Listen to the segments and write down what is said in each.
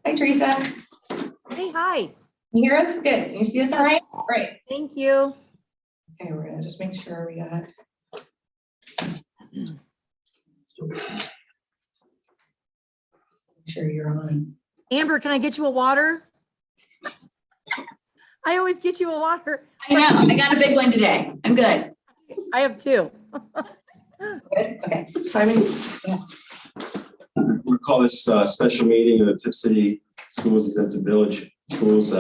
Hi, Teresa. Hey, hi. Can you hear us? Good. Can you see us all right? Great. Thank you. Okay, we're gonna just make sure we got. Make sure you're on. Amber, can I get you a water? I always get you a water. I know, I got a big one today. I'm good. I have two. Good. Okay. Simon. We'll call this special meeting of the Tipp City Schools Exempted Village Schools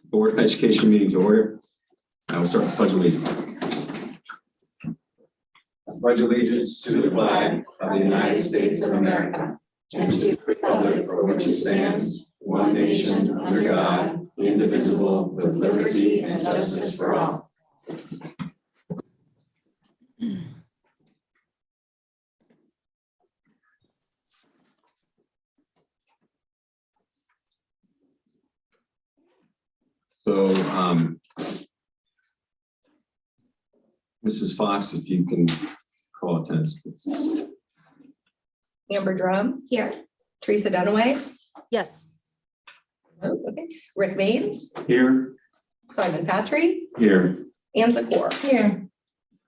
Board of Education meeting to order. I will start with pledge allegiance. I pledge allegiance to the flag of the United States of America and to the republic for which it stands, one nation under God, indivisible, with liberty and justice for all. So, Mrs. Fox, if you can call attendance, please. Amber Drum. Here. Teresa Dunaway. Yes. Oh, okay. Rick Maines. Here. Simon Patry. Here. Ann Zakor. Here.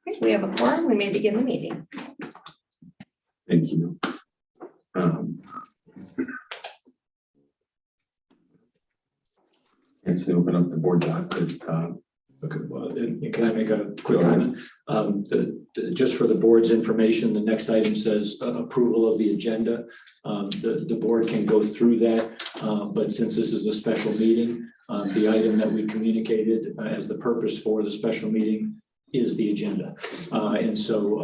Okay, we have a quorum. We may begin the meeting. Thank you. Let's open up the board doc. Okay, well, and can I make a quick Go ahead. comment? Just for the board's information, the next item says approval of the agenda. The board can go through that, but since this is a special meeting, the item that we communicated as the purpose for the special meeting is the agenda. And so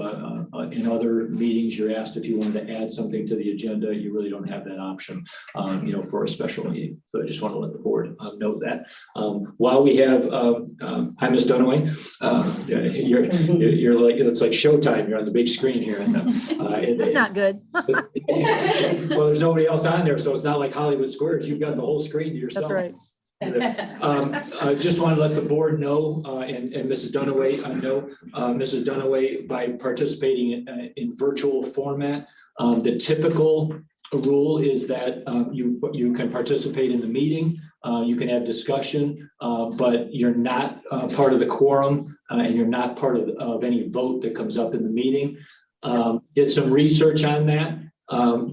in other meetings, you're asked if you wanted to add something to the agenda. You really don't have that option, for a special meeting. So I just want to let the board note that. While we have, hi, Ms. Dunaway. You're like, it's like showtime. You're on the big screen here. And, That's not good. well, there's nobody else on there, so it's not like Hollywood Squares. You've got the whole screen to yourself. That's right. I just want to let the board know, and Mrs. Dunaway know, Mrs. Dunaway, by participating in virtual format, the typical rule is that you can participate in the meeting, you can have discussion, but you're not part of the quorum, and you're not part of any vote that comes up in the meeting. Did some research on that.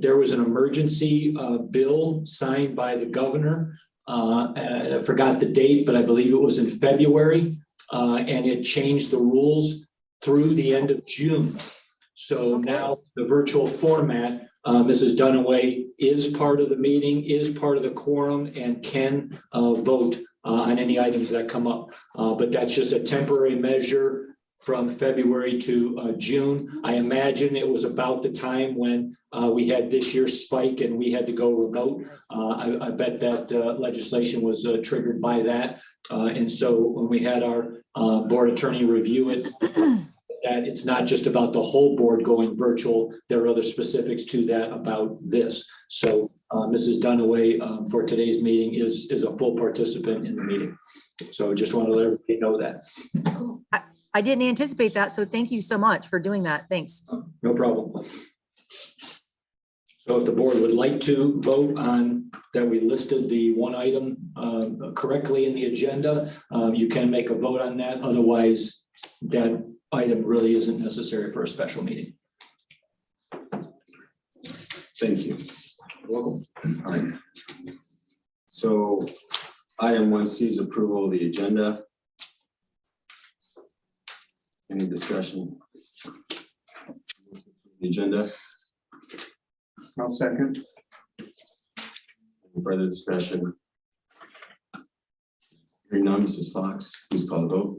There was an emergency bill signed by the governor. I forgot the date, but I believe it was in February, and it changed the rules through the end of June. So now the virtual format, Mrs. Dunaway is part of the meeting, is part of the quorum, and can vote on any items that come up. But that's just a temporary measure from February to June. I imagine it was about the time when we had this year's spike and we had to go remote. I bet that legislation was triggered by that. And so when we had our board attorney review it, that it's not just about the whole board going virtual. There are other specifics to that about this. So Mrs. Dunaway for today's meeting is a full participant in the meeting. So just want to let everybody know that. I didn't anticipate that, so thank you so much for doing that. Thanks. No problem. So if the board would like to vote on that we listed the one item correctly in the agenda, you can make a vote on that. Otherwise, that item really isn't necessary for a special meeting. Thank you. You're welcome. All right. So item 1C is approval of the agenda. Any discussion? The agenda. I'll second. Any further discussion? Hearing none, Mrs. Fox, please call the vote.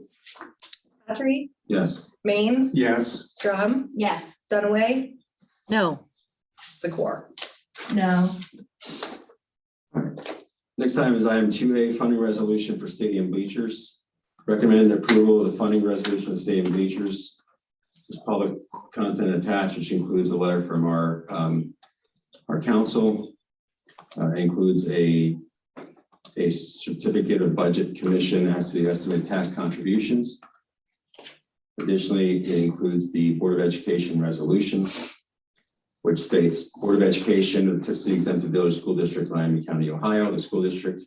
Patry. Yes. Maines. Yes. Drum. Yes. Dunaway. No. Zakor. No. Next item is item 2A, funding resolution for stadium bleachers. Recommend approval of the funding resolution of stadium bleachers. There's public content attached, which includes a letter from our council. Includes a certificate of budget commission as to the estimated tax contributions. Additionally, it includes the Board of Education resolution. which states Board of Education of the Tipp City Exempted Village School District, Miami County, Ohio. The school district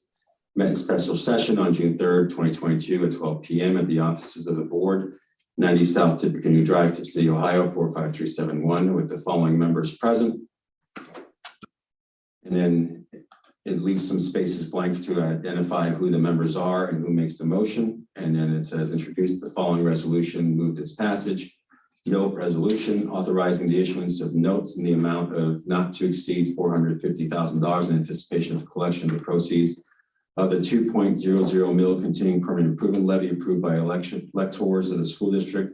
met in special session on June 3rd, 2022 at 12 p.m. at the offices of the board, 90 South Tippecanoe Drive, Tipp City, Ohio, 45371, with the following members present. And then it leaves some spaces blank to identify who the members are and who makes the motion. And then it says, introduce the following resolution, move this passage. Note resolution authorizing the issuance of notes in the amount of not to exceed $450,000 in anticipation of the collection of the proceeds of the 2.00 mil continuing permanent improvement levy approved by electors of the school district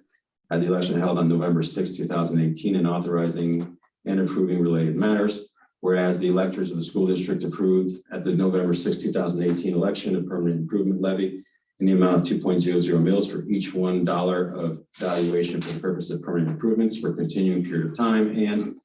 at the election held on November 6, 2018, and authorizing and approving related matters. Whereas the electors of the school district approved at the November 6, 2018 election a permanent improvement levy in the amount of 2.00 mils for each $1 of valuation for the purpose of permanent improvements for a continuing period of time. And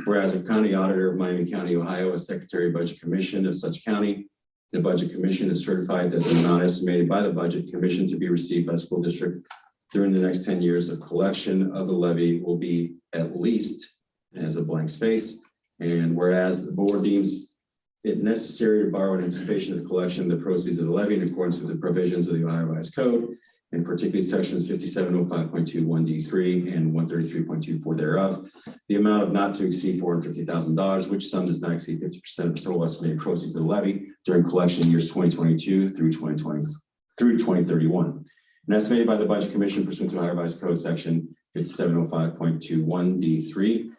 whereas the county auditor of Miami County, Ohio, as secretary of budget commission of such county, the budget commission is certified that the amount estimated by the budget commission to be received by the school district during the next 10 years of collection of the levy will be at least, as a blank space. And whereas the board deems it necessary to borrow in anticipation of the collection of the proceeds of the levy in accordance with the provisions of the Ohio Revised Code, and particularly sections 5705.21D3 and 133.24 thereof, the amount of not to exceed $450,000, which sum does not exceed 50% of the total estimated proceeds of the levy during collection years 2022 through 2031, and estimated by the Budget Commission pursuant to Ohio Revised Code section 5705.21D3.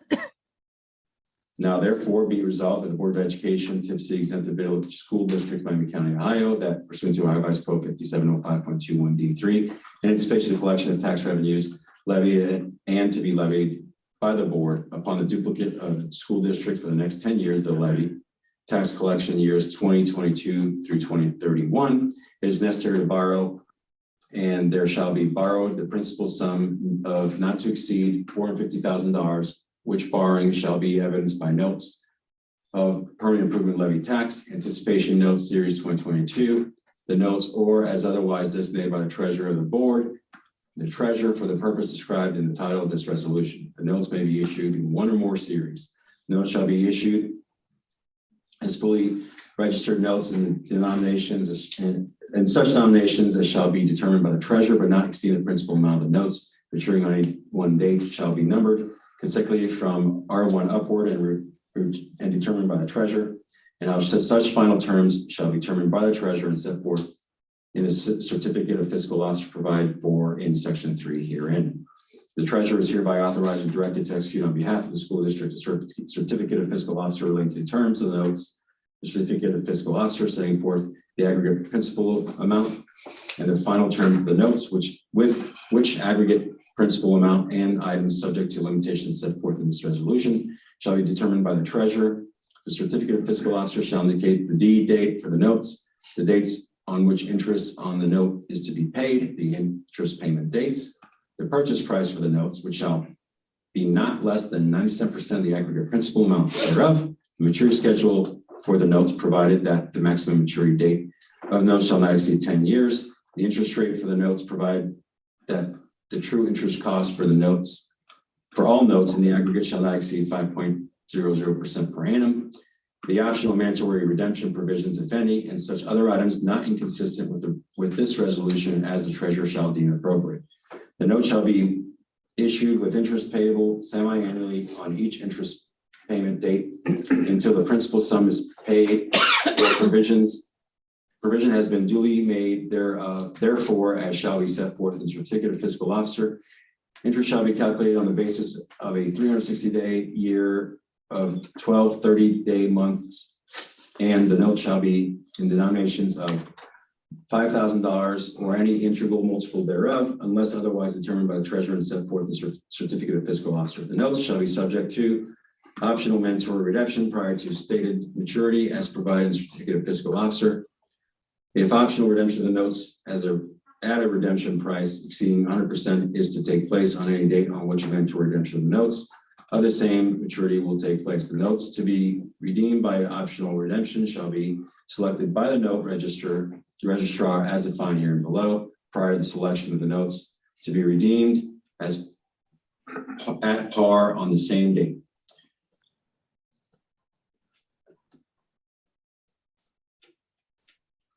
Now, therefore, be resolved that the Board of Education, Tipp City Exempted Village School District, Miami County, Ohio, that pursuant to Ohio Revised Code 5705.21D3, in anticipation of the collection of tax revenues levied and to be levied by the board upon the duplicate of the school district for the next 10 years, the levy tax collection years 2022 through 2031, it is necessary to borrow, and there shall be borrowed the principal sum of not to exceed $450,000, which borrowing shall be evidenced by notes of permanent improvement levy tax, anticipation notes series 2022, the notes or as otherwise designated by the treasurer of the board, the treasurer for the purpose described in the title of this resolution. The notes may be issued in one or more series. Notes shall be issued as fully registered notes in denominations and such denominations as shall be determined by the treasurer, but not exceed the principal amount of the notes maturing on any one date shall be numbered consecutively from R1 upward and determined by the treasurer, and such final terms shall be determined by the treasurer and set forth in the certificate of fiscal officer provided for in section 3 herein. The treasurer is hereby authorized and directed to execute on behalf of the school district a certificate of fiscal officer relating to the terms of the notes, the certificate of fiscal officer setting forth the aggregate principal amount and the final terms of the notes, which aggregate principal amount and items subject to limitations set forth in this resolution shall be determined by the treasurer. The certificate of fiscal officer shall indicate the deed date for the notes, the dates on which interest on the note is to be paid, the interest payment dates, the purchase price for the notes, which shall be not less than 97% of the aggregate principal amount thereof, the maturity schedule for the notes, provided that the maximum maturity date of notes shall not exceed 10 years, the interest rate for the notes, provided that the true interest cost for the notes, for all notes in the aggregate shall not exceed 5.00% per annum. The optional mandatory redemption provisions, if any, and such other items not inconsistent with this resolution as the treasurer shall deem appropriate. The note shall be issued with interest payable semi-annually on each interest payment date until the principal sum is paid or provision has been duly made therefore, as shall be set forth in the certificate of fiscal officer. Interest shall be calculated on the basis of a 360-day year of 12 30-day months, and the note shall be in denominations of $5,000 or any integral multiple thereof, unless otherwise determined by the treasurer and set forth in the certificate of fiscal officer. The notes shall be subject to optional mandatory redemption prior to stated maturity as provided in the certificate of fiscal officer. If optional redemption of the notes at a redemption price exceeding 100% is to take place on any date on which mandatory redemption of the notes of the same maturity will take place. The notes to be redeemed by optional redemption shall be selected by the note registrar as defined here and below prior to the selection of the notes to be redeemed as at par on the same date.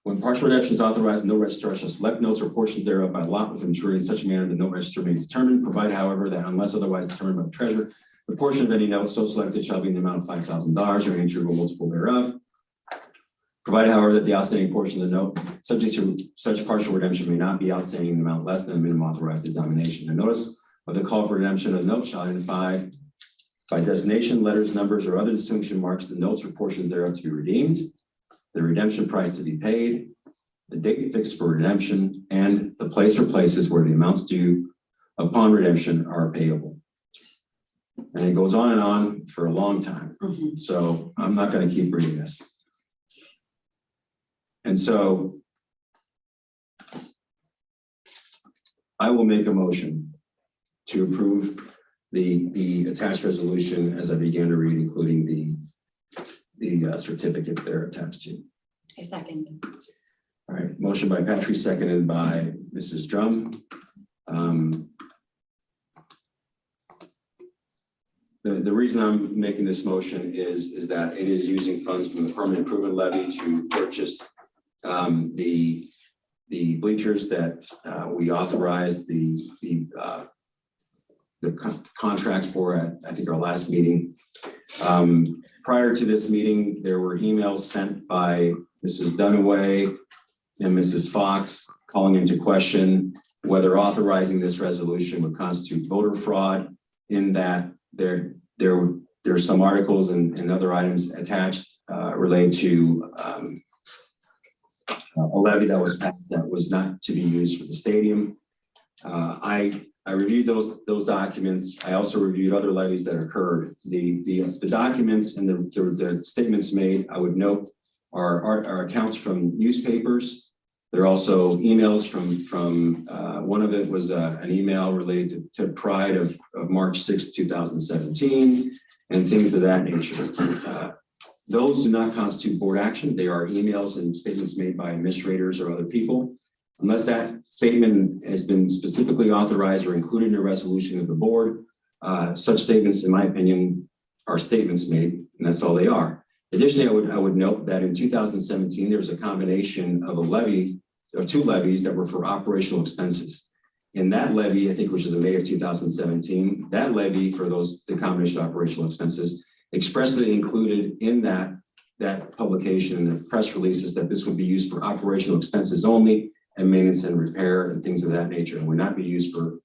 When partial redemption is authorized, no registrar shall select notes or portions thereof by lot with maturity in such a manner that no registrar may determine, provide however that unless otherwise determined by the treasurer, the portion of any note so selected shall be in the amount of $5,000 or any integral multiple thereof. Provided, however, that the outstanding portion of the note subject to such partial redemption may not be outstanding in an amount less than the minimum authorized denomination. The notice of the call for redemption of the note shall identify by designation, letters, numbers, or other distinction marks the notes or portions thereof to be redeemed, the redemption price to be paid, the date fixed for redemption, and the place or places where the amounts due upon redemption are payable. And it goes on and on for a long time. So I'm not going to keep reading this. And so I will make a motion to approve the attached resolution as I began to read, including the certificate they're attached to. A second. All right, motion by Patrick, seconded by Mrs. Drum. The reason I'm making this motion is that it is using funds from the permanent improvement levy to purchase the bleachers that we authorized the contracts for at, I think, our last meeting. Prior to this meeting, there were emails sent by Mrs. Dunaway and Mrs. Fox calling into question whether authorizing this resolution would constitute voter fraud, in that there are some articles and other items attached related to a levy that was passed that was not to be used for the stadium. I reviewed those documents. I also reviewed other levies that occurred. The documents and the statements made, I would note, are accounts from newspapers. There are also emails from one of it was an email related to Pride of March 6, 2017, and things of that nature. Those do not constitute board action. They are emails and statements made by administrators or other people. Unless that statement has been specifically authorized or included in a resolution of the board, such statements, in my opinion, are statements made, and that's all they are. Additionally, I would note that in 2017, there was a combination of two levies that were for operational expenses. In that levy, I think, which is in May of 2017, that levy for the combination of operational expenses expressly included in that publication and the press releases that this would be used for operational expenses only, and maintenance and repair and things of that nature, and would not be used for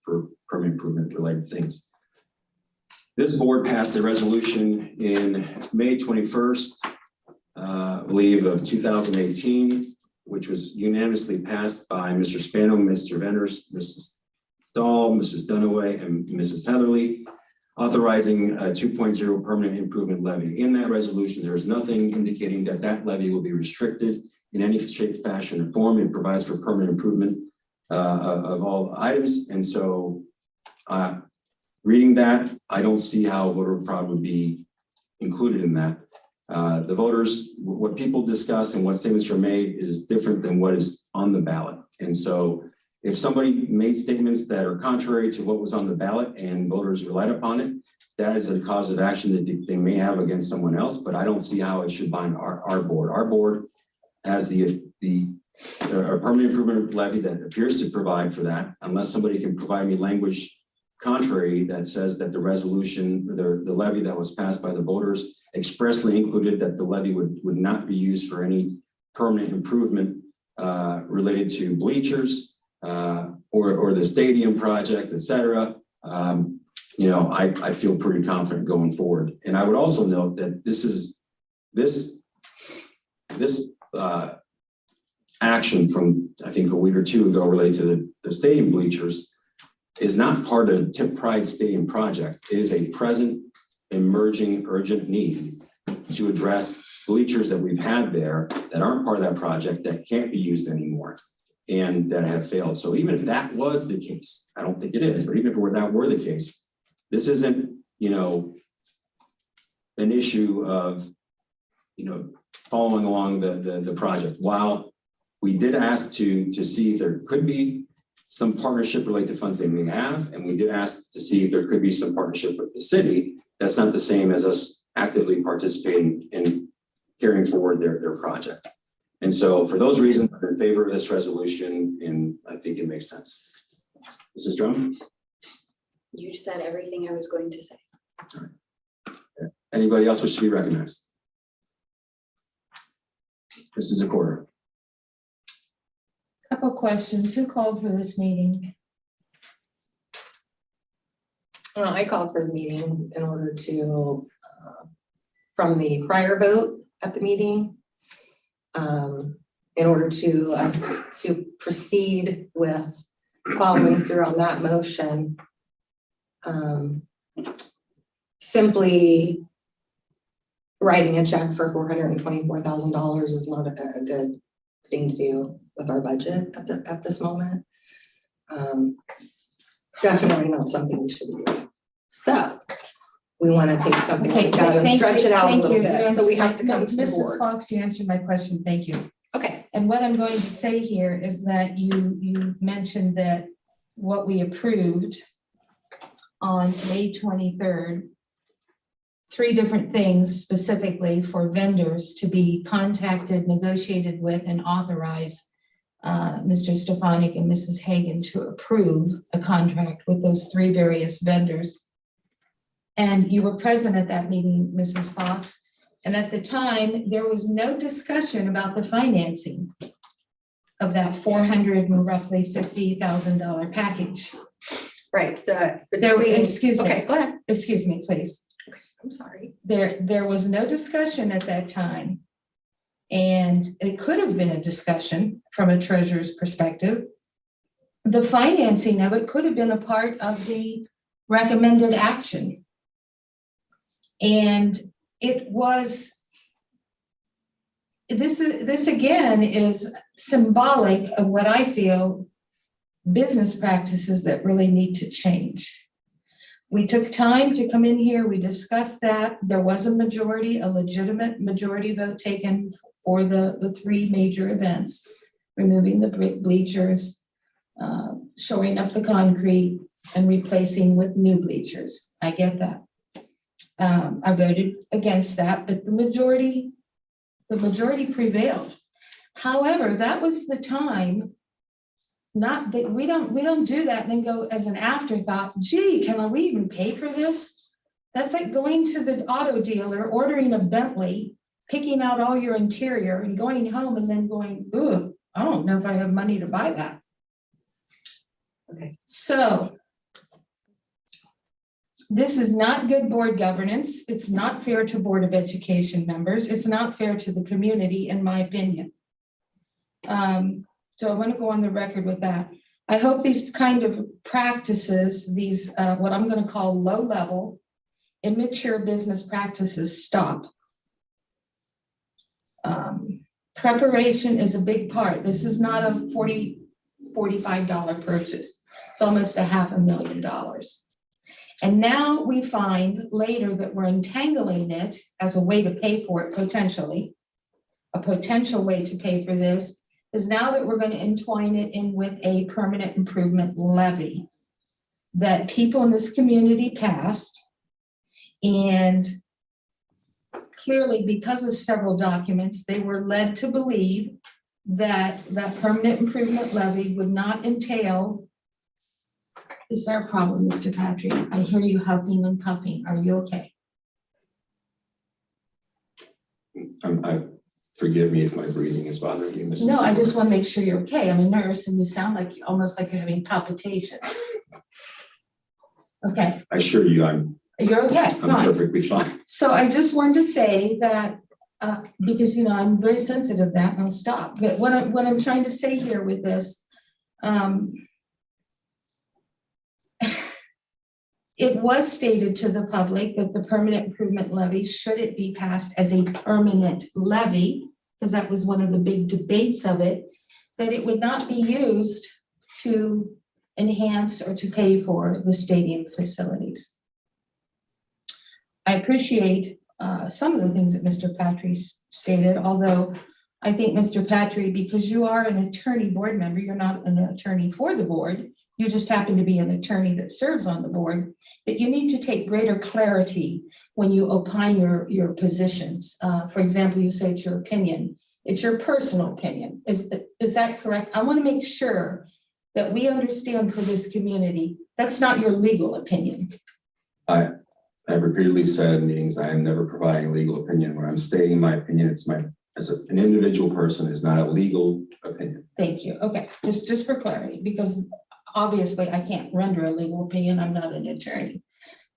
permanent improvement related things. This board passed a resolution in May 21st, I believe, of 2018, which was unanimously passed by Mr. Spano, Mr. Vendors, Mrs. Dahl, Mrs. Dunaway, and Mrs. Heatherly, authorizing a 2.0 permanent improvement levy. In that resolution, there is nothing indicating that levy will be restricted in any shape, fashion, or form. It provides for permanent improvement of all items. And so reading that, I don't see how voter fraud would be included in that. The voters, what people discuss and what statements are made is different than what is on the ballot. And so if somebody made statements that are contrary to what was on the ballot and voters relied upon it, that is a cause of action that they may have against someone else, but I don't see how it should bind our board. Our board has a permanent improvement levy that appears to provide for that, unless somebody can provide me language contrary that says that the resolution, the levy that was passed by the voters expressly included that the levy would not be used for any permanent improvement related to bleachers or the stadium project, et cetera. I feel pretty confident going forward. And I would also note that this action from, I think, a week or two ago related to the stadium bleachers is not part of the Tipp Pride Stadium project. It is a present emerging urgent need to address bleachers that we've had there that aren't part of that project, that can't be used anymore and that have failed. So even if that was the case, I don't think it is, but even if that were the case, this isn't, an issue of, following along the project. While we did ask to see if there could be some partnership related to funds they may have, and we did ask to see if there could be some partnership with the city, that's not the same as us actively participating in carrying forward their project. And so for those reasons, I'm in favor of this resolution, and I think it makes sense. Mrs. Drum? You said everything I was going to say. Anybody else wish to be recognized? Mrs. Zakor. Couple questions. Who called for this meeting? I called for the meeting in order to, from the prior vote at the meeting, in order to us to proceed with following through on that motion. Simply writing a check for $424,000 is not a good thing to do with our budget at this moment. Definitely not something we should be doing. So we want to take something like that and thank stretch you, it out a thank little you. bit. So we have to come to the Mrs. board. Fox, you answered my question. Thank you. Okay. And what I'm going to say here is that you mentioned that what we approved on May 23rd, 3 different things specifically for vendors to be contacted, negotiated with, and authorize Mr. Stefanik and Mrs. Hagan to approve a contract with those 3 various vendors. And you were present at that meeting, Mrs. Fox. And at the time, there was no discussion about the financing of that $450,000 package. Right. So There, excuse me. Okay, go ahead. Excuse me, please. I'm sorry. There was no discussion at that time. And it could have been a discussion from a treasurer's perspective. The financing of it could have been a part of the recommended action. And it was, this again is symbolic of what I feel business practices that really need to change. We took time to come in here, we discussed that. There was a majority, a legitimate majority vote taken for the 3 major events, removing the bleachers, shoring up the concrete, and replacing with new bleachers. I get that. I voted against that, but the majority prevailed. However, that was the time. Not that we don't do that and then go as an afterthought, gee, can we even pay for this? That's like going to the auto dealer, ordering a Bentley, picking out all your interior and going home and then going, ooh, I don't know if I have money to buy that. Okay. So this is not good board governance. It's not fair to Board of Education members. It's not fair to the community, in my opinion. So I want to go on the record with that. I hope these kind of practices, these what I'm going to call low-level, immature business practices stop. Preparation is a big part. This is not a $45 purchase. It's almost $500,000. And now we find later that we're entangling it as a way to pay for it potentially. A potential way to pay for this is now that we're going to entwine it in with a permanent improvement levy that people in this community passed. And clearly, because of several documents, they were led to believe that that permanent improvement levy would not entail. Is there a problem, Mr. Patrick? I hear you huffing and puffing. Are you okay? Forgive me if my breathing is bothering you, Mrs. No, I just want to make sure you're okay. I'm a nurse and you sound like almost like you're having palpitations. Okay, I assure you, I'm you're okay, fine. perfectly fine. So I just wanted to say that, because, I'm very sensitive to that, and I'll stop. But what I'm trying to say here with this, it was stated to the public that the permanent improvement levy, should it be passed as a permanent levy, because that was one of the big debates of it, that it would not be used to enhance or to pay for the stadium facilities. I appreciate some of the things that Mr. Patry stated, although I think, Mr. Patry, because you are an attorney board member, you're not an attorney for the board, you just happen to be an attorney that serves on the board, that you need to take greater clarity when you opine your positions. For example, you say it's your opinion. It's your personal opinion. Is that correct? I want to make sure that we understand for this community, that's not your legal opinion. I've repeatedly said in meetings, I am never providing a legal opinion. When I'm stating my opinion, it's an individual person, is not a legal opinion. Thank you. Okay, just for clarity, because obviously I can't render a legal opinion. I'm not an attorney,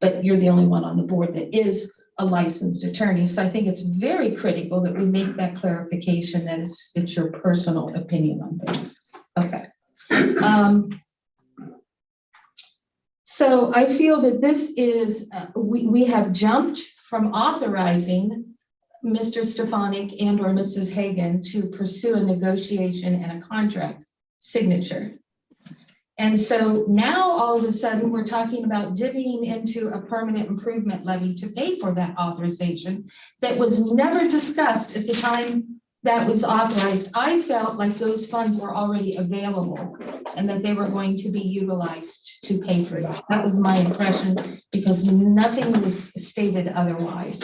but you're the only one on the board that is a licensed attorney. So I think it's very critical that we make that clarification that it's your personal opinion on things. Okay. So I feel that this is, we have jumped from authorizing Mr. Stefanik and or Mrs. Hagan to pursue a negotiation and a contract signature. And so now all of a sudden we're talking about divvying into a permanent improvement levy to pay for that authorization that was never discussed at the time that was authorized. I felt like those funds were already available and that they were going to be utilized to pay for that. That was my impression because nothing was stated otherwise.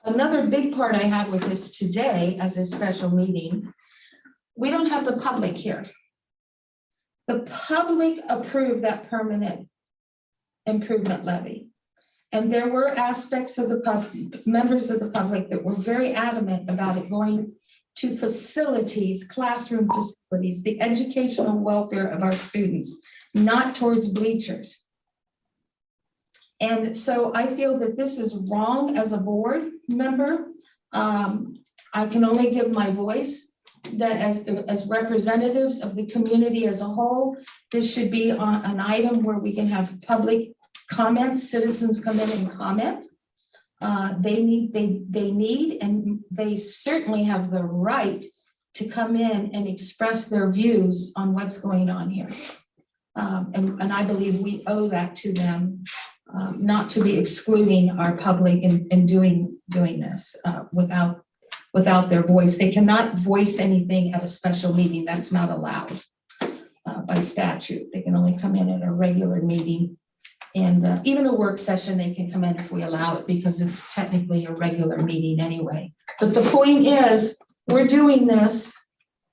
Another big part I have with this today as a special meeting, we don't have the public here. The public approved that permanent improvement levy. And there were aspects of the public, members of the public that were very adamant about it going to facilities, classroom facilities, the educational welfare of our students, not towards bleachers. And so I feel that this is wrong as a board member. I can only give my voice that as representatives of the community as a whole, this should be on an item where we can have public comments, citizens come in and comment. They need, and they certainly have the right to come in and express their views on what's going on here. And I believe we owe that to them, not to be excluding our public and doing this without their voice. They cannot voice anything at a special meeting. That's not allowed by statute. They can only come in at a regular meeting. And even a work session, they can come in if we allow it because it's technically a regular meeting anyway. But the point is, we're doing this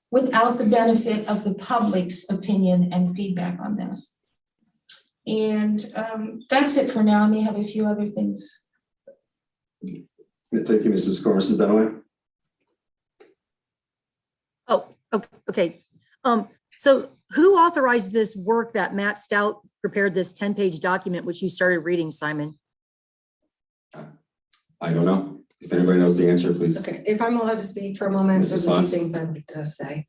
without the benefit of the public's opinion and feedback on this. And that's it for now. I may have a few other things. Thank you, Mrs. Corr. Mrs. Dunaway. Oh, okay. So who authorized this work that Matt Stout prepared this 10-page document, which you started reading, Simon? I don't know. If anybody knows the answer, please. Okay, if I'm allowed to speak for a moment, Mrs. there's a few Fox. things I'd like to say.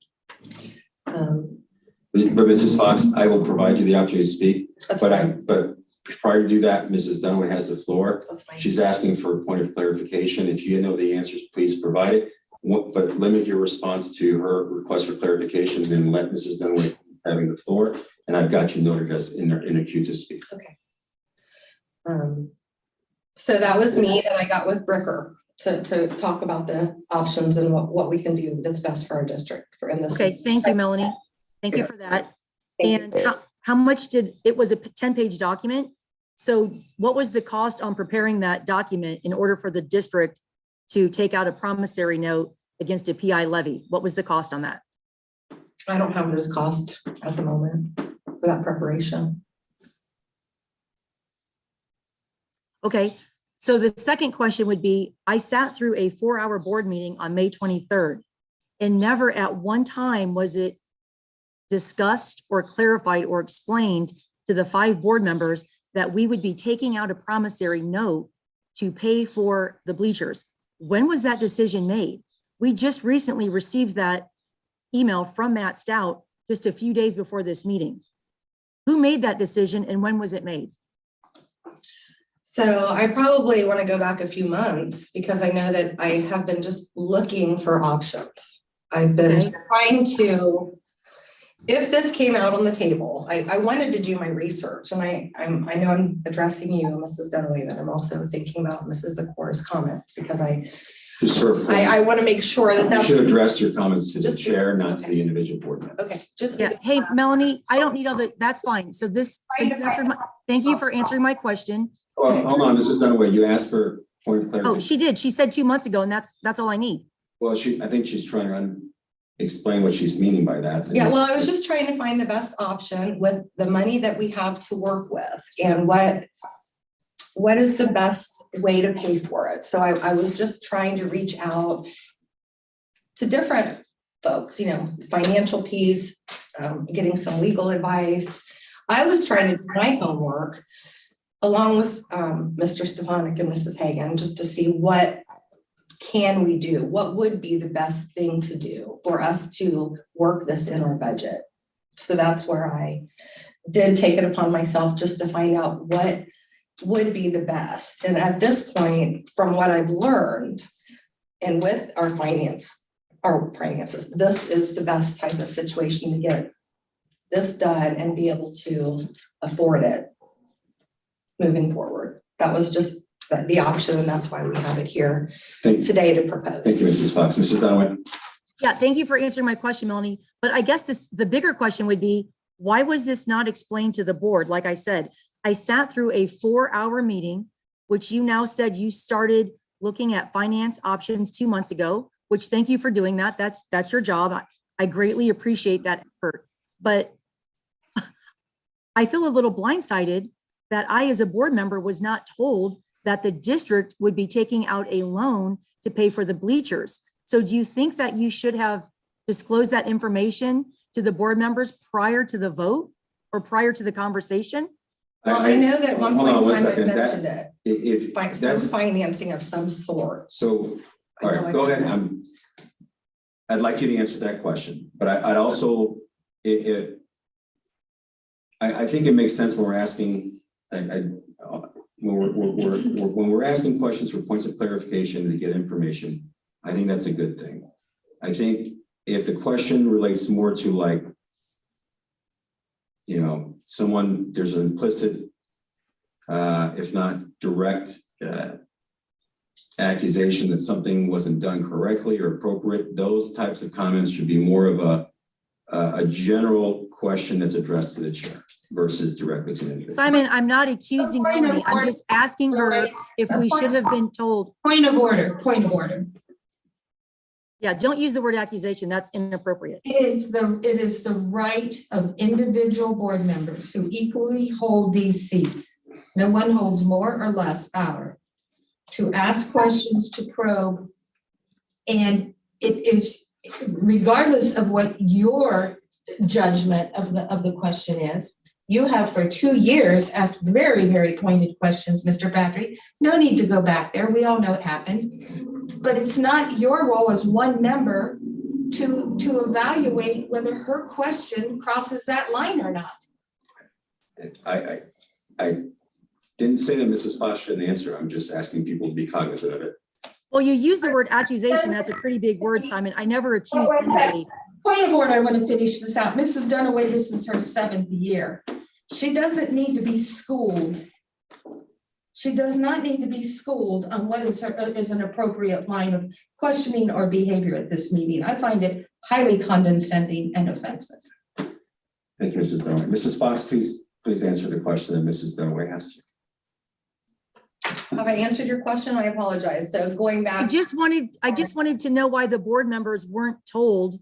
But Mrs. Fox, I will provide you the opportunity to speak, That's but fine. but prior to do that, Mrs. Dunaway has the floor. That's fine. She's asking for a point of clarification. If you know the answers, please provide it. But limit your response to her request for clarification and let Mrs. Dunaway having the floor. And I've got you noted as in a queue to speak. Okay. So that was me that I got with Bricker to talk about the options and what we can do that's best for our district for in this. Okay, thank you, Melanie. Thank you for that. And how much it was a 10-page document? So what was the cost on preparing that document in order for the district to take out a promissory note against a PI levy? What was the cost on that? I don't have this cost at the moment for that preparation. Okay, so the second question would be, I sat through a 4-hour board meeting on May 23rd, and never at one time was it discussed or clarified or explained to the 5 board members that we would be taking out a promissory note to pay for the bleachers. When was that decision made? We just recently received that email from Matt Stout just a few days before this meeting. Who made that decision and when was it made? So I probably want to go back a few months because I know that I have been just looking for options. I've been Okay. trying to, if this came out on the table, I wanted to do my research, and I know I'm addressing you, Mrs. Dunaway, but I'm also thinking about Mrs. Acor's comment because I want to make sure that You that's should address your comments to the Just- chair, not to okay. the individual board member. okay. Just Yeah, hey, Melanie, I don't need all the, that's fine. So you answered thank you for answering my question. Well, hold on, Mrs. Dunaway, you asked for Point of Oh, clarification. she did. She said 2 months ago, and that's all I need. Well, I think she's trying to explain what she's meaning by that. Yeah, well, I was just trying to find the best option with the money that we have to work with and what is the best way to pay for it? So I was just trying to reach out to different folks, financial piece, getting some legal advice. I was trying to do my homework along with Mr. Stefanik and Mrs. Hagan, just to see what can we do? What would be the best thing to do for us to work this in our budget? So that's where I did take it upon myself just to find out what would be the best. And at this point, from what I've learned and with our finances, this is the best type of situation to get this done and be able to afford it moving forward. That was just the option, and that's why we have it here today to propose. Thank you, Mrs. Fox. Mrs. Dunaway. Yeah, thank you for answering my question, Melanie. But I guess the bigger question would be, why was this not explained to the board? Like I said, I sat through a 4-hour meeting, which you now said you started looking at finance options 2 months ago, which thank you for doing that. That's your job. I greatly appreciate that effort. But I feel a little blindsided that I, as a board member, was not told that the district would be taking out a loan to pay for the bleachers. So do you think that you should have disclosed that information to the board members prior to the vote or prior to the conversation? Well, I know that at one Hold point on in one time I second. mentioned it, If some that's, financing of some sort. so, all I know right, I go did ahead. that. I'd like you to answer that question, but I'd also, I think it makes sense when we're asking, when we're asking questions for points of clarification to get information, I think that's a good thing. I think if the question relates more to like, there's an implicit, if not direct, accusation that something wasn't done correctly or appropriate, those types of comments should be more of a general question that's addressed to the chair versus directly to the individual. Simon, I'm not accusing Point of Melanie. I'm order. just asking her if we should have been told. Point of order, point of order. Yeah, don't use the word accusation. That's inappropriate. It is the right of individual board members who equally hold these seats. No one holds more or less power to ask questions, to probe. And it is, regardless of what your judgment of the question is, you have for 2 years asked very, very pointed questions, Mr. Patrick. No need to go back there. We all know it happened. But it's not your role as one member to evaluate whether her question crosses that line or not. I didn't say that Mrs. Fox shouldn't answer. I'm just asking people to be cognizant of it. Well, you use the word accusation. That's a pretty big word, Simon. I never accused Wait a second. anybody. Point of order, I want to finish this out. Mrs. Dunaway, this is her 7th year. She doesn't need to be schooled. She does not need to be schooled on what is an appropriate line of questioning or behavior at this meeting. I find it highly condescending and offensive. Thank you, Mrs. Dunaway. Mrs. Fox, please answer the question that Mrs. Dunaway asked you. Have I answered your question? I apologize. So going back. I just wanted to know why the board members weren't told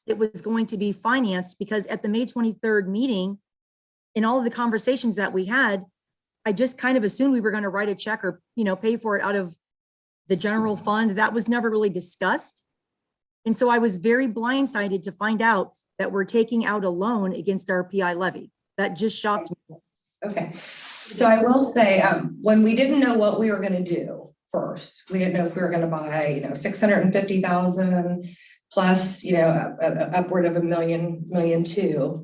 it was going to be financed, because at the May 23rd meeting, in all of the conversations that we had, I just kind of assumed we were going to write a check or, pay for it out of the general fund. That was never really discussed. And so I was very blindsided to find out that we're taking out a loan against our PI levy. That just shocked me. Okay, so I will say, when we didn't know what we were gonna do first, we didn't know if we were gonna buy, 650,000 plus, upward of $1 million, $1.2 million.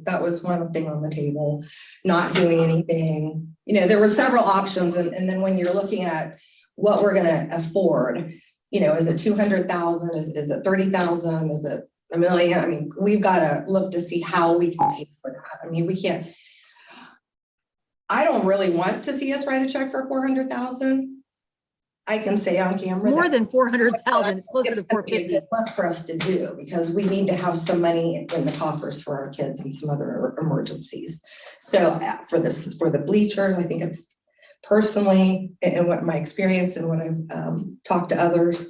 That was one thing on the table, not doing anything. There were several options. And then when you're looking at what we're gonna afford, is it 200,000? Is it 30,000? Is it $1 million? I mean, we've got to look to see how we can pay for that. I mean, we can't. I don't really want to see us write a check for 400,000. I can say on camera. More than 400,000. It's closer to 450. It's for us to do, because we need to have some money in the coffers for our kids and some other emergencies. So for the bleachers, I think it's personally, and what my experience and what I've talked to others,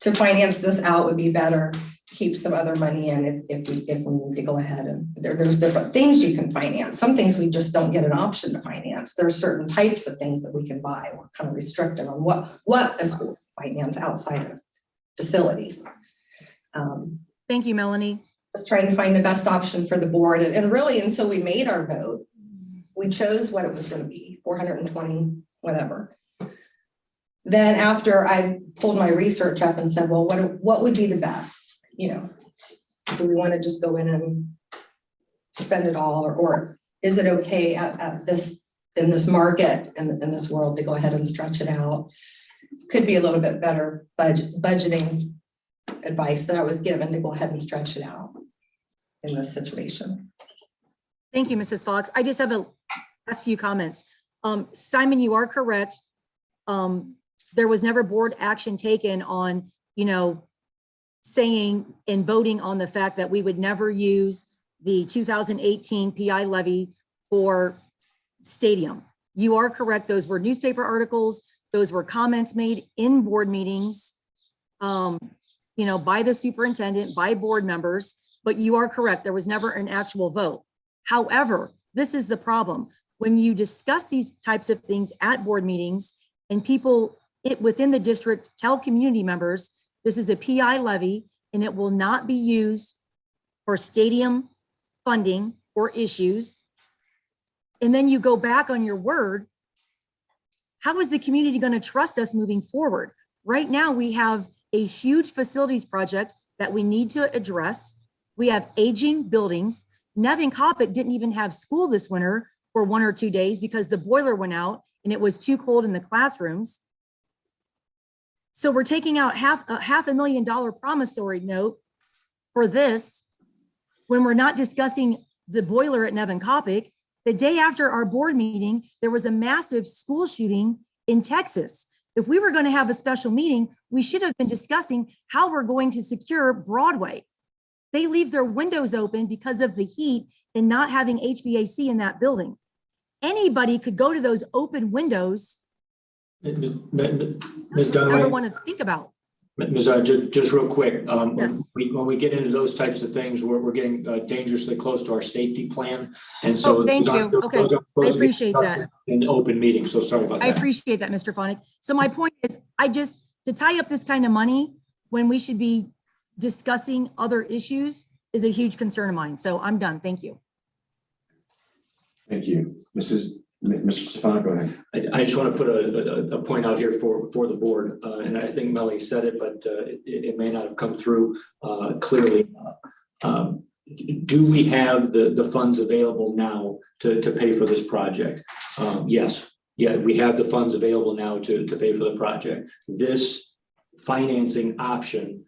to finance this out would be better. Keep some other money in if we need to go ahead, and there's different things you can finance. Some things we just don't get an option to finance. There are certain types of things that we can buy. We're kind of restricted on what a school finance outside of facilities. Thank you, Melanie. Just trying to find the best option for the board, and really until we made our vote, we chose what it was going to be, 420, whatever. Then after I pulled my research up and said, well, what would be the best? You know, do we want to just go in and spend it all, or is it okay at this, in this market and in this world, to go ahead and stretch it out? Could be a little bit better budgeting advice that I was given, to go ahead and stretch it out in this situation. Thank you, Mrs. Fox. I just have a last few comments. Simon, you are correct. There was never board action taken on, you know, saying and voting on the fact that we would never use the 2018 PI levy for stadium. You are correct. Those were newspaper articles. Those were comments made in board meetings, you know, by the superintendent, by board members, but you are correct. There was never an actual vote. However, this is the problem. When you discuss these types of things at board meetings, and people within the district tell community members, this is a PI levy and it will not be used for stadium funding or issues. And then you go back on your word. How is the community going to trust us moving forward? Right now, we have a huge facilities project that we need to address. We have aging buildings. Nevin-Coppock didn't even have school this winter for 1 or 2 days because the boiler went out and it was too cold in the classrooms. So we're taking out half $500,000 promissory note for this when we're not discussing the boiler at Nevin-Coppock. The day after our board meeting, there was a massive school shooting in Texas. If we were going to have a special meeting, we should have been discussing how we're going to secure Broadway. They leave their windows open because of the heat and not having HVAC in that building. Anybody could go to those open windows. Ms. Never Dunaway, want to think about. Ms. Just real quick, Yes. when we get into those types of things, we're getting dangerously close to our safety plan. And so Oh, thank those you. aren't- Okay. those aren't supposed to be appreciate that. discussed in open meeting, so sorry about I that. appreciate that, Mr. Fonick. So my point is, to tie up this kind of money when we should be discussing other issues is a huge concern of mine. So I'm done. Thank you. Thank you. Mr. Stefano, go ahead. I just want to put a point out here for the board, and I think Melanie said it, but it may not have come through clearly. Do we have the funds available now to pay for this project? Yes. Yeah, we have the funds available now to pay for the project. This financing option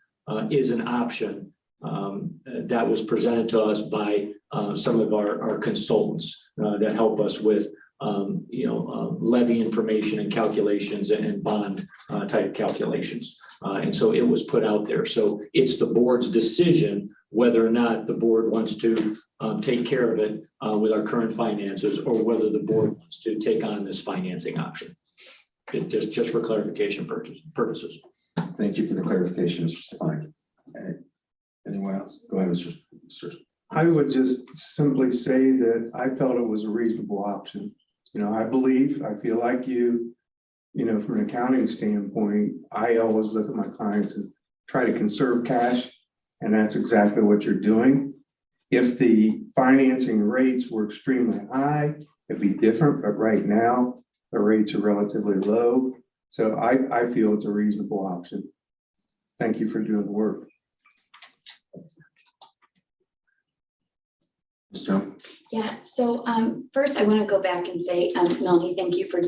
is an option that was presented to us by some of our consultants that help us with levy information and calculations and bond type calculations. And so it was put out there. So it's the board's decision whether or not the board wants to take care of it with our current finances, or whether the board wants to take on this financing option. Just for clarification purposes. Thank you for the clarification, Mr. Stefano. Anyone else? Go ahead, Mr. I would just simply say that I felt it was a reasonable option. I feel like you, from an accounting standpoint, I always look at my clients and try to conserve cash, and that's exactly what you're doing. If the financing rates were extremely high, it'd be different, but right now the rates are relatively low. So I feel it's a reasonable option. Thank you for doing the work. Ms. Jones? Yeah, so first I want to go back and say, Melanie, thank you for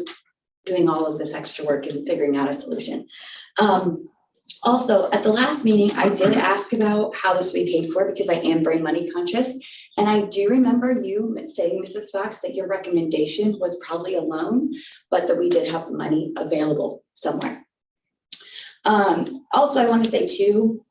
doing all of this extra work and figuring out a solution. Also, at the last meeting, I did ask about how this would be paid for because I am very money conscious. And I do remember you saying, Mrs. Fox, that your recommendation was probably a loan, but that we did have the money available somewhere. Also, I want to say too,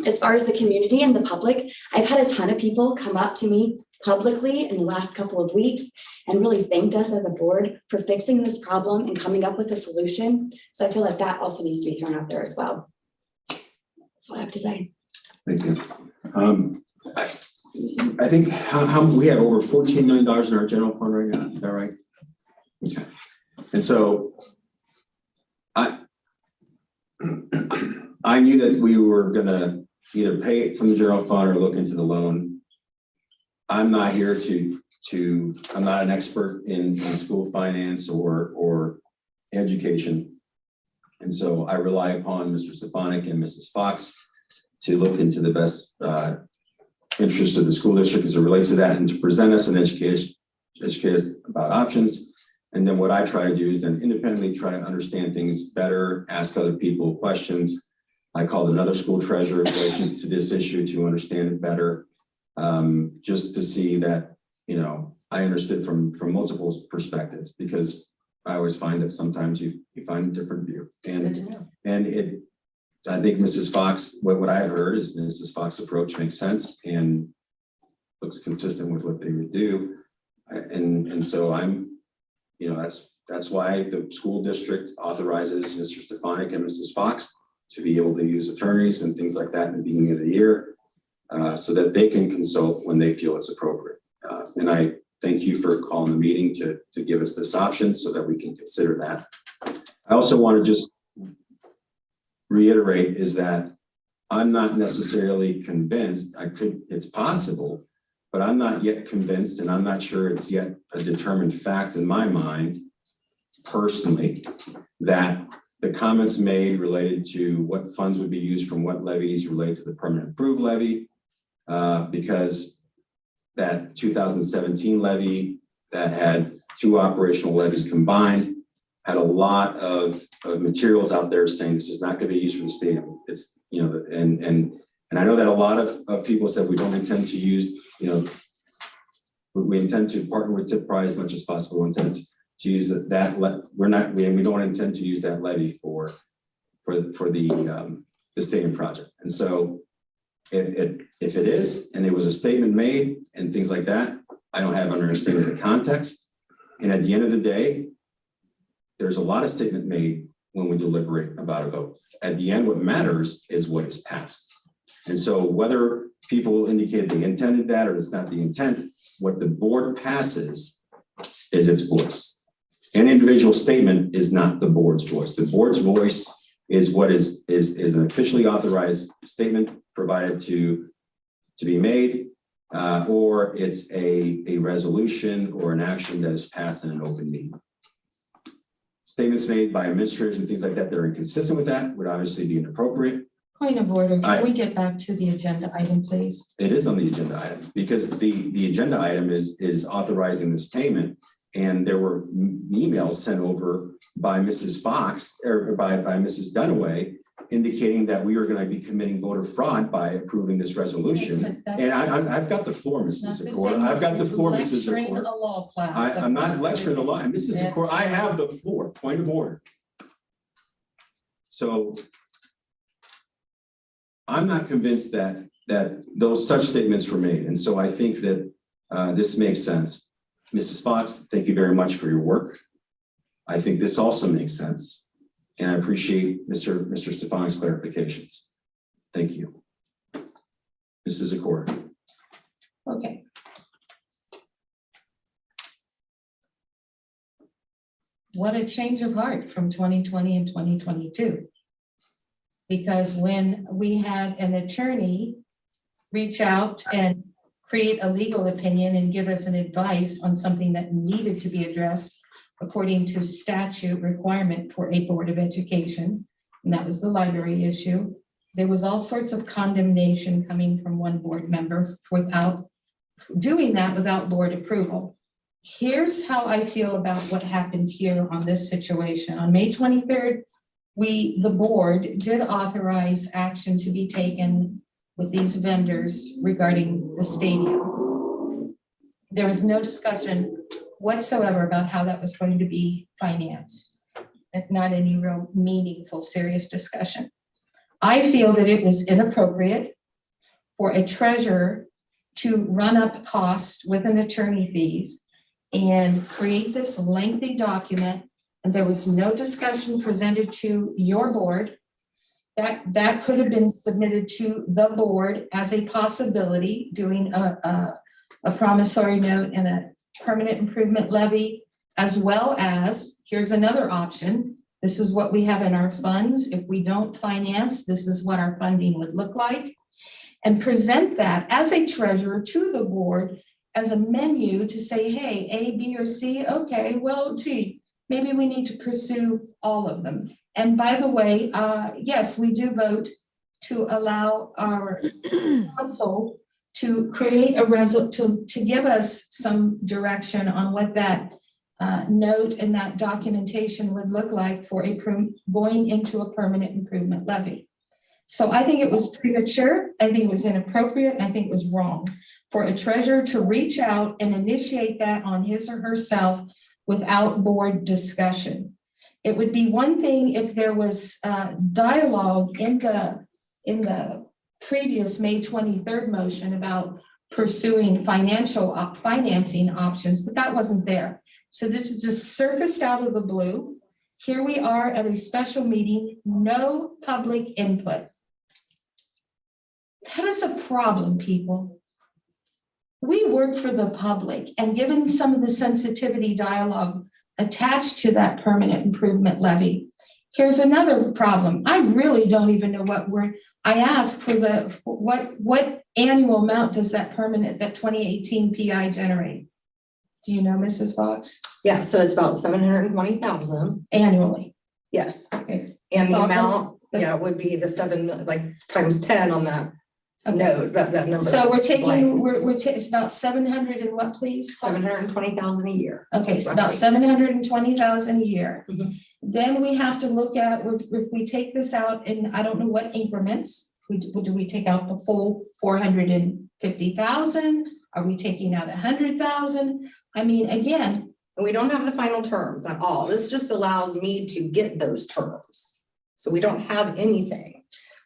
as far as the community and the public, I've had a ton of people come up to me publicly in the last couple of weeks and really thanked us as a board for fixing this problem and coming up with a solution. So I feel like that also needs to be thrown out there as well. That's all I have to say. Thank you. I think how we have over $14 million in our general fund right now. Is that right? Okay. And so I knew that we were gonna either pay it from the general fund or look into the loan. I'm not here I'm not an expert in school finance or education. And so I rely upon Mr. Stefanik and Mrs. Fox to look into the best interest of the school district as it relates to that and to present us and educate us about options. And then what I try to do is then independently try to understand things better, ask other people questions. I called another school treasurer in relation to this issue to understand it better, just to see that, you know, I understood from multiple perspectives, because I always find that sometimes you find a different view. And I think Mrs. Fox, what I have heard is Mrs. Fox's approach makes sense and looks consistent with what they would do. And so I'm, you know, that's why the school district authorizes Mr. Stefanik and Mrs. Fox to be able to use attorneys and things like that in the beginning of the year, so that they can consult when they feel it's appropriate. And I thank you for calling the meeting to give us this option so that we can consider that. I also want to just reiterate is that I'm not necessarily convinced, it's possible, but I'm not yet convinced, and I'm not sure it's yet a determined fact in my mind, personally, that the comments made related to what funds would be used from what levies related to the permanent approved levy, because that 2017 levy that had 2 operational levies combined had a lot of materials out there saying this is not going to be used for the stadium. It's, you know, and I know that a lot of people said we don't intend to use, you know, we intend to partner with Tipp as much as possible. We intend to use we don't intend to use that levy for the stadium project. And so if it is, and it was a statement made and things like that, I don't have an understanding of the context. And at the end of the day, there's a lot of statement made when we deliberate about a vote. At the end, what matters is what is passed. And so whether people indicated they intended that or it's not the intent, what the board passes is its voice. An individual statement is not the board's voice. The board's voice is what is an officially authorized statement provided to be made, or it's a resolution or an action that is passed in an open meeting. Statements made by administrators and things like that that are inconsistent with that would obviously be inappropriate. Point of order, can we get back to the agenda item, please? It is on the agenda item because the agenda item is authorizing this payment, and there were emails sent over by Mrs. Fox or by Mrs. Dunaway indicating that we were going to be committing voter fraud by approving this resolution. And I've got the floor, Mrs. Zakor. I've got the floor, Mrs. Lecturing a Zakor. law class. I'm not lecturing the law. And Mrs. Zakor, I have the floor. Point of order. So I'm not convinced that those such statements were made. And so I think that this makes sense. Mrs. Fox, thank you very much for your work. I think this also makes sense. And I appreciate Mr. Stefanik's clarifications. Thank you. Mrs. Zakor. Okay. What a change of heart from 2020 and 2022. Because when we had an attorney reach out and create a legal opinion and give us an advice on something that needed to be addressed according to statute requirement for a board of education, and that was the library issue, there was all sorts of condemnation coming from one board member without doing that without board approval. Here's how I feel about what happened here on this situation. On May 23rd, the board did authorize action to be taken with these vendors regarding the stadium. There was no discussion whatsoever about how that was going to be financed. Not any real meaningful, serious discussion. I feel that it was inappropriate for a treasurer to run up costs with an attorney fees and create this lengthy document, and there was no discussion presented to your board. That could have been submitted to the board as a possibility, doing a promissory note and a permanent improvement levy, as well as, here's another option. This is what we have in our funds. If we don't finance, this is what our funding would look like. And present that as a treasurer to the board as a menu to say, hey, A, B, or C, okay, well, gee, maybe we need to pursue all of them. And by the way, yes, we do vote to allow our council to create a to give us some direction on what that note and that documentation would look like for going into a permanent improvement levy. So I think it was premature, I think it was inappropriate, and I think it was wrong for a treasurer to reach out and initiate that on his or herself without board discussion. It would be one thing if there was dialogue in the previous May 23rd motion about pursuing financing options, but that wasn't there. So this is just surfaced out of the blue. Here we are at a special meeting, no public input. That is a problem, people. We work for the public, and given some of the sensitivity dialogue attached to that permanent improvement levy, here's another problem. I really don't even know I asked for what annual amount does that 2018 PI generate? Do you know, Mrs. Fox? Yeah, so it's about 720,000. Annually. Yes. Okay. And the So amount, yeah, would be the 7, like times 10 on that Okay. note, that number. So we're that's taking, blank. it's about 700 and what, please? 720,000 a year. Okay, so about 720,000 a year. Mhm. Then we have to look at, if we take this out in, I don't know what increments, do we take out the full 450,000? Are we taking out 100,000? I mean, again. And we don't have the final terms at all. This just allows me to get those terms. So we don't have anything.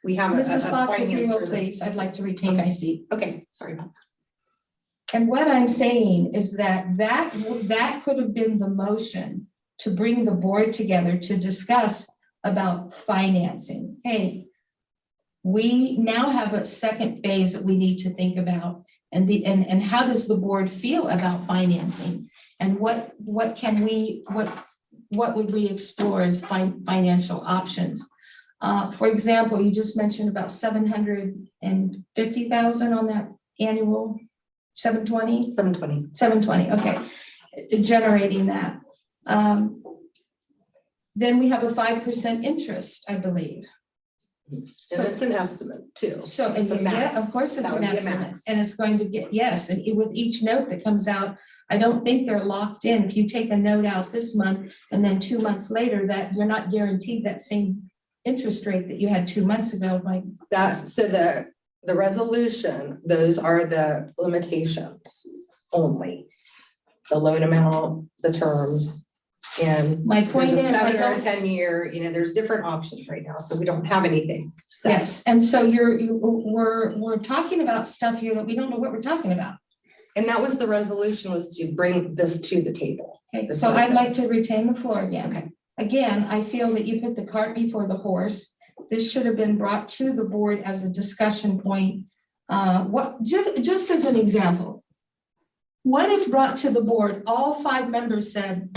We have a Mrs. Fox, if you will, financer that- please, I'd like to retake my seat. Okay, sorry about that. And what I'm saying is that could have been the motion to bring the board together to discuss about financing. Hey, we now have a second phase that we need to think about, and how does the board feel about financing? And what would we explore as financial options? For example, you just mentioned about 750,000 on that annual 720? 720. 720, okay, generating that. Then we have a 5% interest, I believe. And it's an estimate too. So, and It's a yeah, max. of course it's That an would be a estimate, max. and it's going to get, yes, and with each note that comes out, I don't think they're locked in. If you take a note out this month and then 2 months later, that you're not guaranteed that same interest rate that you had 2 months ago, like. So the resolution, those are the limitations only. The loan amount, the terms, and My point there's a is, I 7 or a don't, 10-year, there's different options right now, so we don't have anything set. yes, and so we're talking about stuff here that we don't know what we're talking about. And that was the resolution, was to bring this to the table. Okay, so I'd like to retain the floor again. Okay. Again, I feel that you put the cart before the horse. This should have been brought to the board as a discussion point. Just as an example, what if brought to the board, all 5 members said,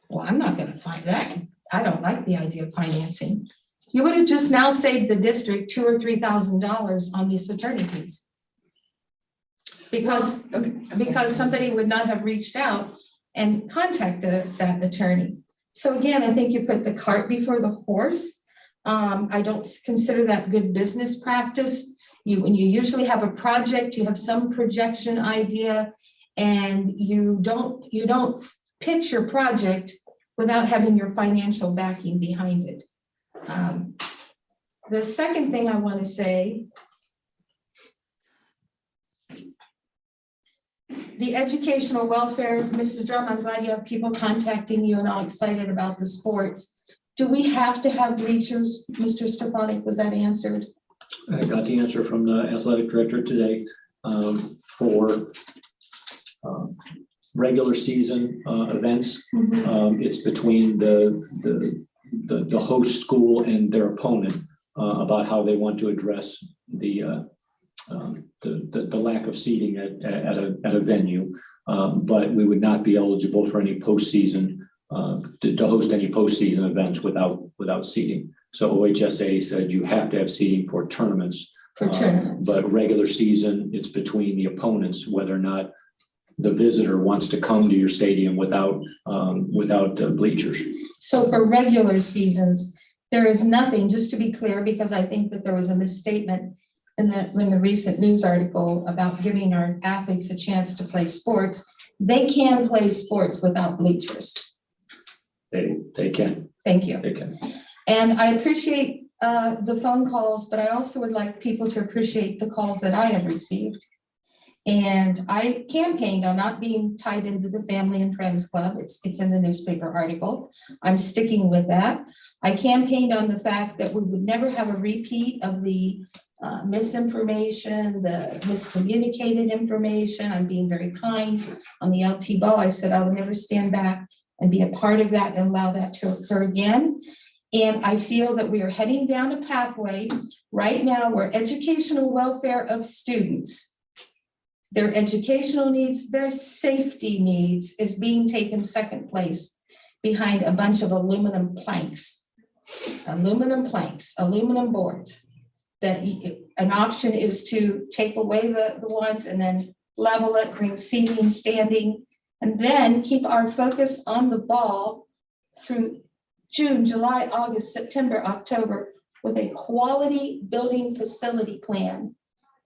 well, I'm not gonna find that. I don't like the idea of financing. You would have just now saved the district $2,000 or $3,000 on these attorney fees. Because somebody would not have reached out and contacted that attorney. So again, I think you put the cart before the horse. I don't consider that good business practice. When you usually have a project, you have some projection idea, and you don't pitch your project without having your financial backing behind it. The second thing I want to say, the educational welfare, Mrs. Drum, I'm glad you have people contacting you and all excited about the sports. Do we have to have bleachers? Mr. Stefanik, was that answered? I got the answer from the athletic director today, for regular season events. It's between the host school and their opponent about how they want to address the lack of seating at a venue. But we would not be eligible for any postseason to host any postseason events without seating. So OHSA said you have to have seating for tournaments. For tournaments. But regular season, it's between the opponents, whether or not the visitor wants to come to your stadium without bleachers. So for regular seasons, there is nothing, just to be clear, because I think that there was a misstatement in the recent news article about giving our athletes a chance to play sports. They can play sports without bleachers. They can. Thank you. They can. And I appreciate the phone calls, but I also would like people to appreciate the calls that I have received. And I campaigned on not being tied into the Family and Friends Club. It's in the newspaper article. I'm sticking with that. I campaigned on the fact that we would never have a repeat of the misinformation, the miscommunicated information. I'm being very kind. On the LT Bow, I said I would never stand back and be a part of that and allow that to occur again. And I feel that we are heading down a pathway right now where educational welfare of students, their educational needs, their safety needs is being taken second place behind a bunch of aluminum planks, aluminum boards. That an option is to take away the ones and then level it, bring seating, standing, and then keep our focus on the ball through June, July, August, September, October with a quality building facility plan.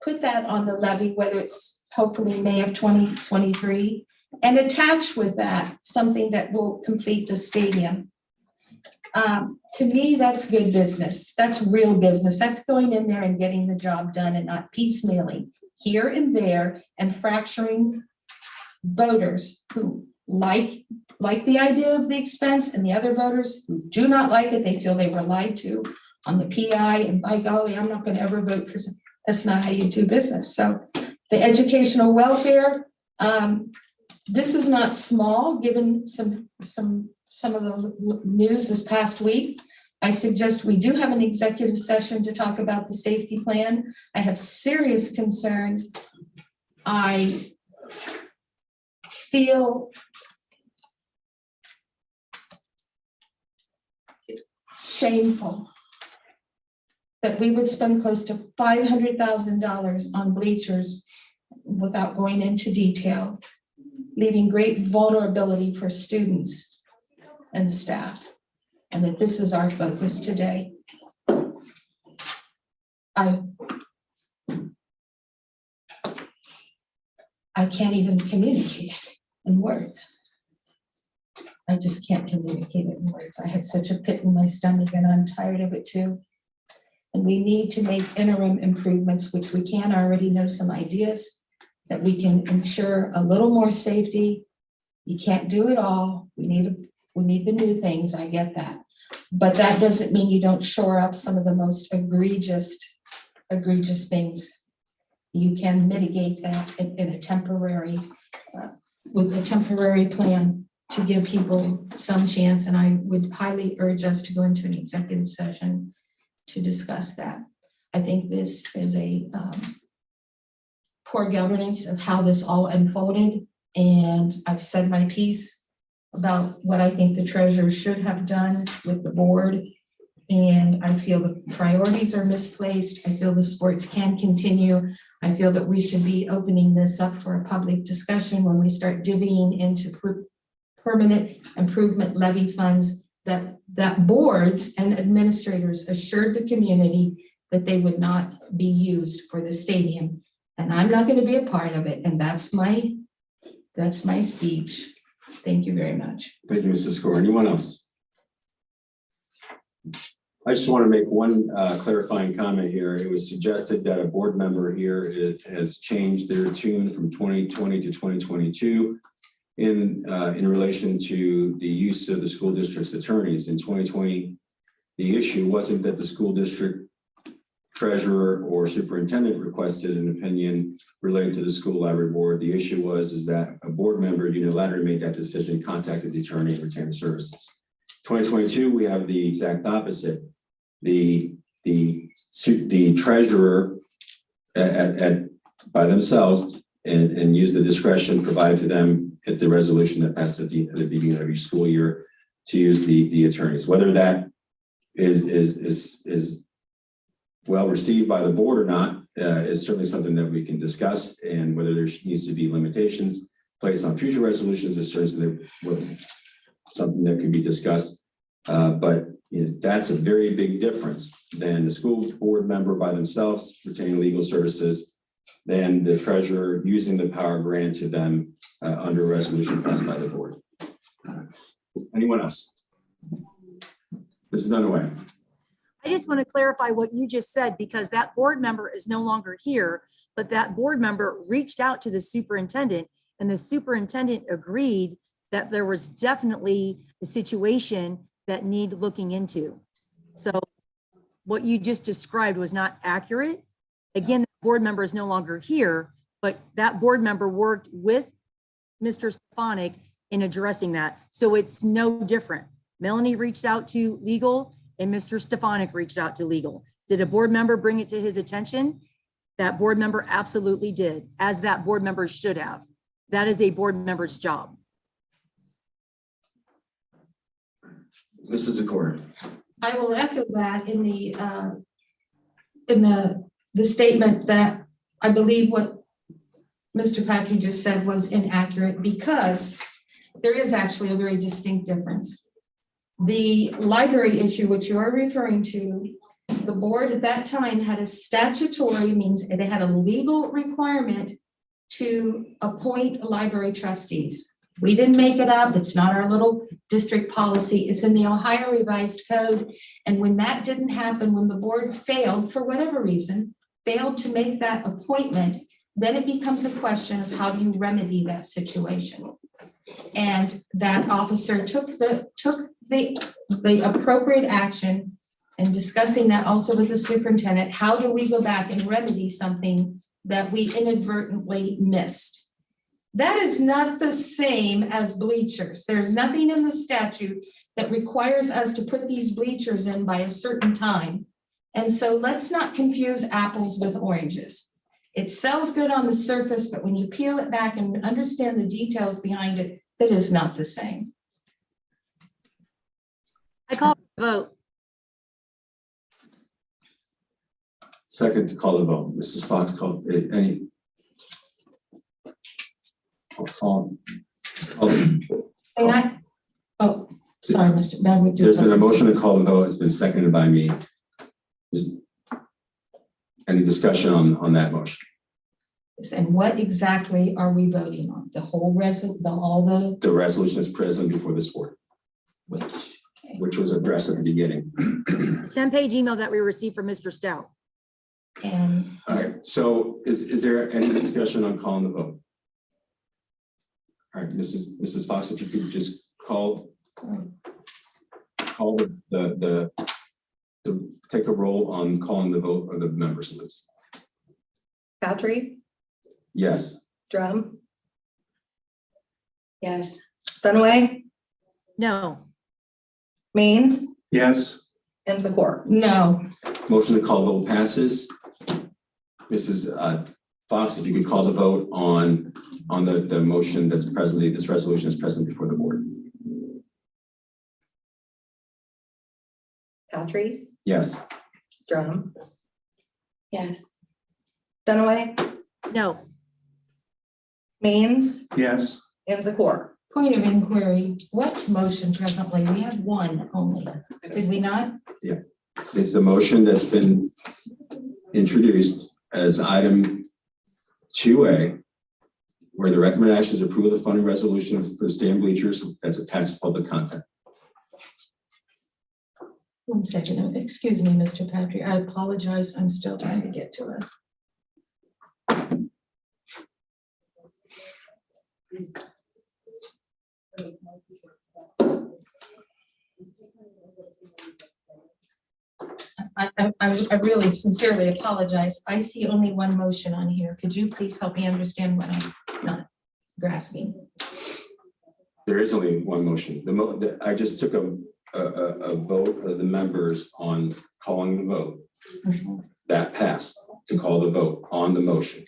Put that on the levy, whether it's hopefully May of 2023, and attach with that something that will complete the stadium. To me, that's good business. That's real business. That's going in there and getting the job done and not piecemealing here and there and fracturing voters who like the idea of the expense, and the other voters who do not like it. They feel they were lied to on the PI, and by golly, I'm not going to ever vote for. That's not how you do business. So the educational welfare, this is not small, given some of the news this past week. I suggest we do have an executive session to talk about the safety plan. I have serious concerns. I feel shameful that we would spend close to $500,000 on bleachers without going into detail, leaving great vulnerability for students and staff, and that this is our focus today. I can't even communicate it in words. I just can't communicate it in words. I had such a pit in my stomach, and I'm tired of it too. And we need to make interim improvements, which we can already know some ideas that we can ensure a little more safety. You can't do it all. We need the new things. I get that. But that doesn't mean you don't shore up some of the most egregious things. You can mitigate that in a temporary, with a temporary plan to give people some chance. And I would highly urge us to go into an executive session to discuss that. I think this is a poor governance of how this all unfolded. And I've said my piece about what I think the treasurer should have done with the board. And I feel the priorities are misplaced. I feel the sports can continue. I feel that we should be opening this up for a public discussion when we start divvying into permanent improvement levy funds that boards and administrators assured the community that they would not be used for the stadium. And I'm not going to be a part of it. And that's my speech. Thank you very much. Thank you, Mrs. Score. Anyone else? I just want to make one clarifying comment here. It was suggested that a board member here has changed their tune from 2020 to 2022 in relation to the use of the school district's attorneys. In 2020, The issue wasn't that the school district treasurer or superintendent requested an opinion related to the school library board. The issue is that a board member unilaterally made that decision, contacted the attorney and retained services. 2022, we have the exact opposite. The treasurer by themselves and use the discretion provided to them at the resolution that passed at the beginning of each school year to use the attorneys. Whether that is well received by the board or not is certainly something that we can discuss, and whether there needs to be limitations placed on future resolutions is certainly something that can be discussed. But that's a very big difference than the school board member by themselves retaining legal services, than the treasurer using the power granted to them under a resolution passed by the board. Anyone else? This is Dunaway. I just want to clarify what you just said, because that board member is no longer here, but that board member reached out to the superintendent, and the superintendent agreed that there was definitely a situation that needed looking into. So what you just described was not accurate. Again, the board member is no longer here, but that board member worked with Mr. Stefanik in addressing that. So it's no different. Melanie reached out to legal and Mr. Stefanik reached out to legal. Did a board member bring it to his attention? That board member absolutely did, as that board member should have. That is a board member's job. Mrs. Zakor. I will echo that in the statement that I believe what Mr. Patrick just said was inaccurate, because there is actually a very distinct difference. The library issue, which you are referring to, the board at that time had a statutory, means they had a legal requirement to appoint library trustees. We didn't make it up. It's not our little district policy. It's in the Ohio Revised Code. And when that didn't happen, when the board failed, for whatever reason, failed to make that appointment, then it becomes a question of how do you remedy that situation. And that officer took the appropriate action, and discussing that also with the superintendent. How do we go back and remedy something that we inadvertently missed? That is not the same as bleachers. There's nothing in the statute that requires us to put these bleachers in by a certain time. And so let's not confuse apples with oranges. It sells good on the surface, but when you peel it back and understand the details behind it, it is not the same. I call for the vote. Second to call the vote. Mrs. Fox called any. Oh, sorry, Mr. Bowden. There's been a motion to call the vote. It's been seconded by me. Any discussion on that motion? And what exactly are we voting on? The whole The resolution is present before this board, which was addressed at the beginning. 10-page email that we received from Mr. Stout. And All right, so is there any discussion on calling the vote? All right, Mrs. Fox, if you could just call take a roll on calling the vote of the members list. Patrick, Yes. Drum, Yes. Dunaway, No. Maines, Yes. and Zakor. no, Motion to call vote passes. Mrs. Fox, if you could call the vote on the motion that's presently, this resolution is present before the board. Patrick, Yes. Drum, Yes. Dunaway, No. Maines, Yes. and Zakor. point of inquiry, what motion presently? We have one only, did we not? It's the motion that's been introduced as item 2A, where the recommended action is approve the funding resolution for the stand bleachers that's attached to public content. 1 second, excuse me, Mr. Patrick, I apologize, I'm still trying to get to it. I really sincerely apologize. I see only one motion on here. Could you please help me understand what I'm not grasping? There is only one motion. I just took a vote of the members on calling the vote. That passed to call the vote on the motion.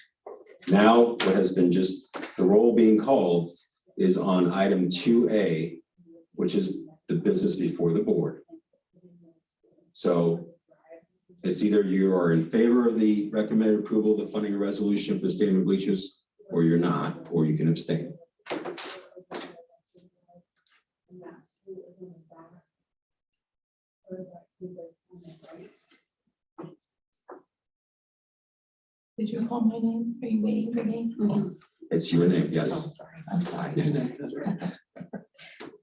Now, what has been just, the roll being called is on item 2A, which is the business before the board. So it's either you are in favor of the recommended approval of the funding resolution for the stadium and bleachers, or you're not, or you can abstain. Did you call my name? Are you waiting for me? It's your name, Oh, yes. sorry. I'm sorry. That's right.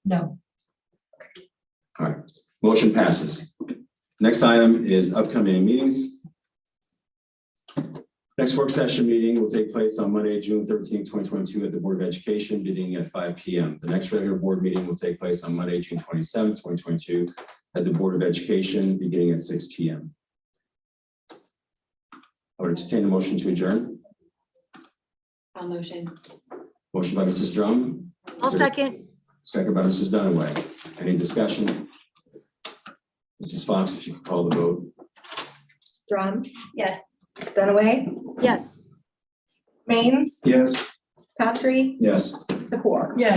No. All right, motion passes. Next item is upcoming meetings. Next work session meeting will take place on Monday, June 13th, 2022 at the Board of Education, beginning at 5 p.m. The next regular board meeting will take place on Monday, June 27th, 2022 at the Board of Education, beginning at 6 p.m. I would entertain a motion to adjourn. I'll motion. Motion by Mrs. Drum. I'll second. Second by Mrs. Dunaway. Any discussion? Mrs. Fox, if you could call the vote. Drum, Yes. Dunaway, Yes. Maines, Yes. Patry, Yes. Zakor. Yeah.